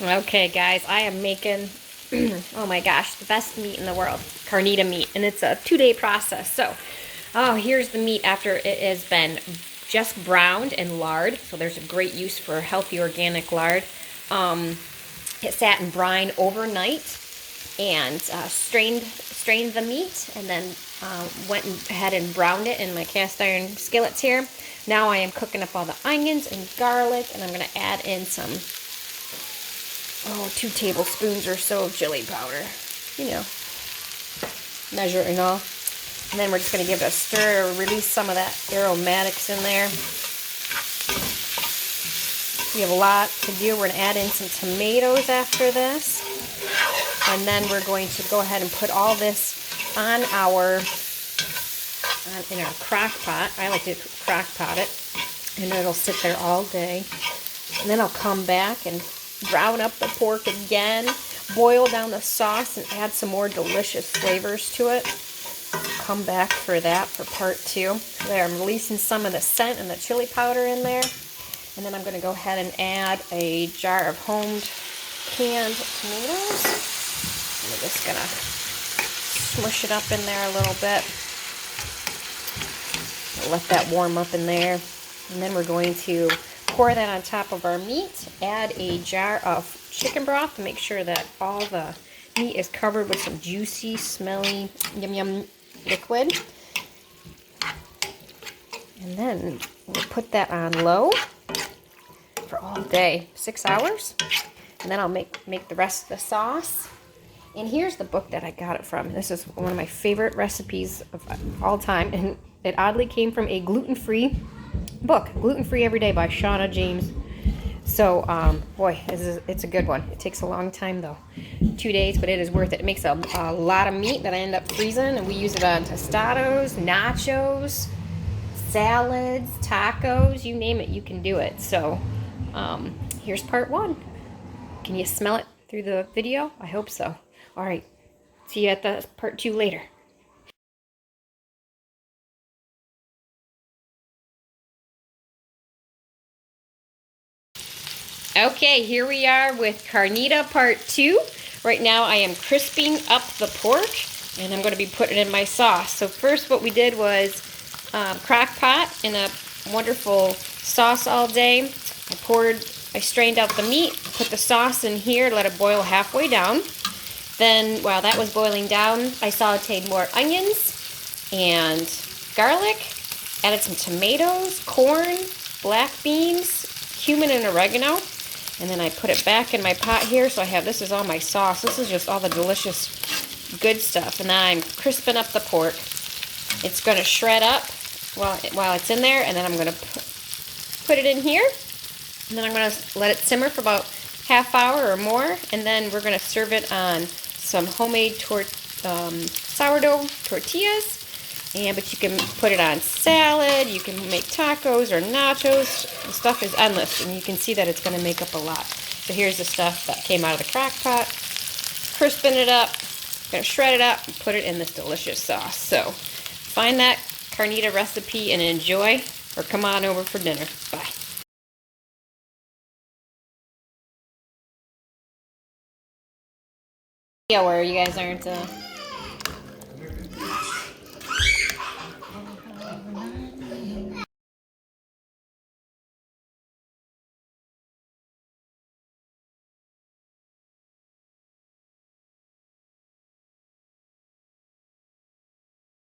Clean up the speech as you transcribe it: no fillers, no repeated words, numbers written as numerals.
Okay, guys, I am making, oh my gosh, the best meat in the world, Carnita meat, and it's a 2-day process. So, here's the meat after it has been just browned and lard. So there's a great use for healthy organic lard. It sat in brine overnight and strained the meat, and then went ahead and browned it in my cast iron skillets here. Now I am cooking up all the onions and garlic, and I'm going to add in some 2 tablespoons or so of chili powder. You know, measure and all. And then we're just going to give it a stir, release some of that aromatics in there. We have a lot to do. We're going to add in some tomatoes after this. And then we're going to go ahead and put all this on in our crock pot. I like to crock pot it. And it'll sit there all day. And then I'll come back and brown up the pork again, boil down the sauce, and add some more delicious flavors to it. Come back for that for part 2. There, I'm releasing some of the scent and the chili powder in there. And then I'm going to go ahead and add a jar of homed canned tomatoes. I'm just going to smush it up in there a little bit. I'll let that warm up in there. And then we're going to pour that on top of our meat. Add a jar of chicken broth to make sure that all the meat is covered with some juicy, smelly, yum yum liquid. And then we'll put that on low for all day, 6 hours. And then I'll make the rest of the sauce. And here's the book that I got it from. This is one of my favorite recipes of all time. And it oddly came from a gluten-free book, Gluten-Free Every Day by Shauna James. So, boy, it's a good one. It takes a long time, though. 2 days, but it is worth it. It makes a lot of meat that I end up freezing, and we use it on tostadas, nachos, salads, tacos, you name it, you can do it. So, here's part 1. Can you smell it through the video? I hope so. All right, see you at the part 2 later. Okay, here we are with Carnita part 2. Right now I am crisping up the pork, and I'm going to be putting it in my sauce. So first what we did was crock pot in a wonderful sauce all day. I strained out the meat, put the sauce in here, let it boil halfway down. Then while that was boiling down, I sauteed more onions and garlic, added some tomatoes, corn, black beans, cumin, and oregano. And then I put it back in my pot here, so this is all my sauce. This is just all the delicious good stuff. And then I'm crisping up the pork. It's going to shred up while it's in there, and then I'm going to put it in here. And then I'm going to let it simmer for about half hour or more, and then we're going to serve it on some homemade sourdough tortillas. But you can put it on salad, you can make tacos or nachos. The stuff is endless, and you can see that it's going to make up a lot. So here's the stuff that came out of the crock pot. Crisping it up, going to shred it up, and put it in this delicious sauce. So find that Carnita recipe and enjoy, or come on over for dinner. Bye. Yeah, where you guys aren't